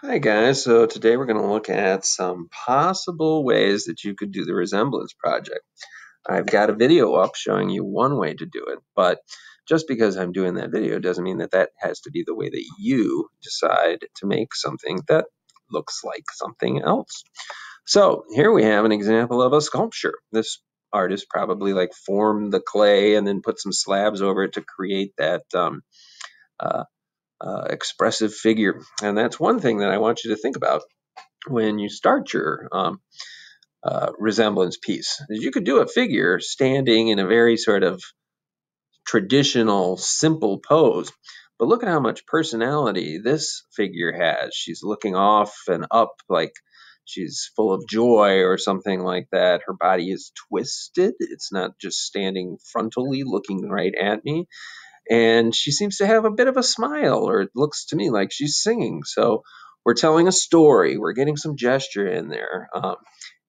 Hi guys, so today we're going to look at some possible ways that you could do the resemblance project. I've got a video up showing you one way to do it, but just because I'm doing that video doesn't mean that that has to be the way that you decide to make something that looks like something else. So here we have an example of a sculpture. This artist probably formed the clay and then put some slabs over it to create that uh, expressive figure. And that's one thing that I want you to think about when you start your resemblance piece. You could do a figure standing in a very sort of traditional, simple pose, but look at how much personality this figure has. She's looking off and up like she's full of joy or something like that. Her body is twisted. It's not just standing frontally looking right at me. And she seems to have a bit of a smile, or it looks to me like she's singing. So we're telling a story. We're getting some gesture in there,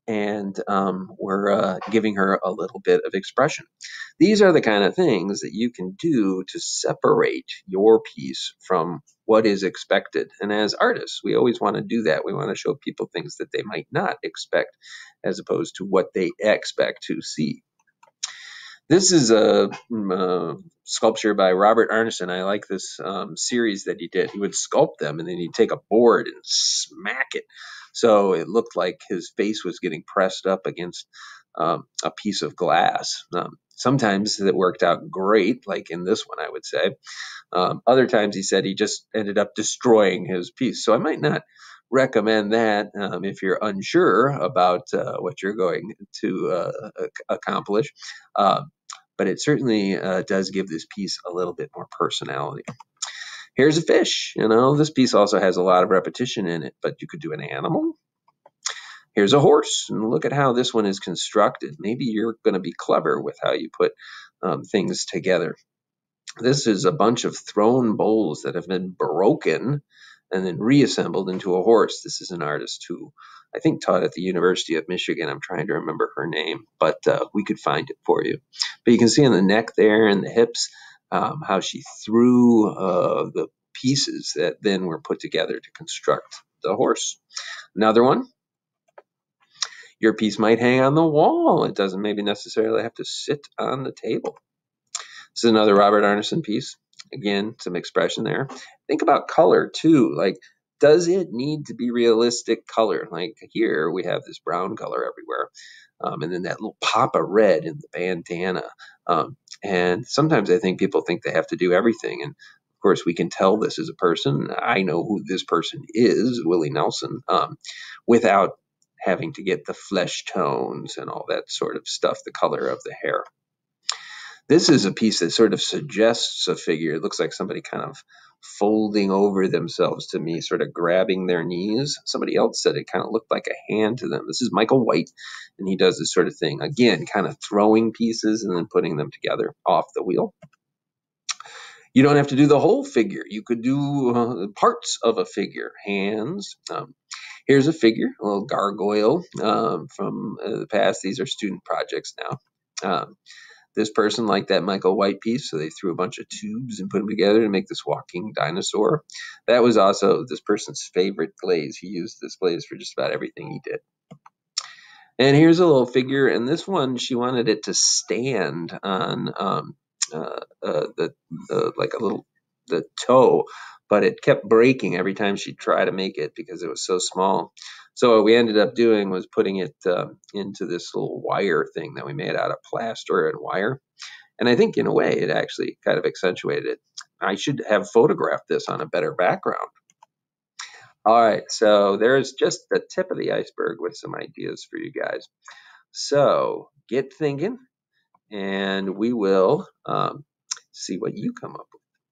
and we're giving her a little bit of expression. These are the kind of things that you can do to separate your piece from what is expected. And as artists, we always want to do that. We want to show people things that they might not expect, as opposed to what they expect to see. This is a sculpture by Robert Arneson. I like this series that he did. He would sculpt them, and then he'd take a board and smack it. So it looked like his face was getting pressed up against a piece of glass. Sometimes it worked out great, like in this one, I would say. Other times he said he just ended up destroying his piece. So I might not recommend that if you're unsure about what you're going to accomplish. But it certainly does give this piece a little bit more personality. Here's a fish. This piece also has a lot of repetition in it, but you could do an animal. Here's a horse, and look at how this one is constructed. Maybe you're going to be clever with how you put things together. This is a bunch of thrown bowls that have been broken and then reassembled into a horse. This is an artist who I think taught at the University of Michigan. I'm trying to remember her name, but we could find it for you. But you can see on the neck there and the hips how she threw the pieces that then were put together to construct the horse. Another one. Your piece might hang on the wall. It doesn't maybe necessarily have to sit on the table. This is another Robert Arneson piece. Again, some expression there. Think about color too. Does it need to be realistic color? Like here, we have this brown color everywhere. And then that little pop of red in the bandana. And sometimes I think people think they have to do everything. And of course, we can tell this is a person. I know who this person is, Willie Nelson, without having to get the flesh tones and all that sort of stuff, the color of the hair. This is a piece that sort of suggests a figure. It looks like somebody kind of folding over themselves to me, sort of grabbing their knees. Somebody else said it kind of looked like a hand to them. This is Michael White, and he does this sort of thing. Again, kind of throwing pieces and then putting them together off the wheel. You don't have to do the whole figure. You could do parts of a figure, hands. Here's a figure, a little gargoyle from the past. These are student projects now. This person liked that Michael White piece, so they threw a bunch of tubes and put them together to make this walking dinosaur. That was also this person's favorite glaze. He used this glaze for just about everything he did. And here's a little figure, and this one, she wanted it to stand on the toe, but it kept breaking every time she tried to make it because it was so small. So what we ended up doing was putting it into this little wire thing that we made out of plaster and wire. And I think in a way it actually kind of accentuated it. I should have photographed this on a better background. All right, so there's just the tip of the iceberg with some ideas for you guys. So get thinking, and we will see what you come up with.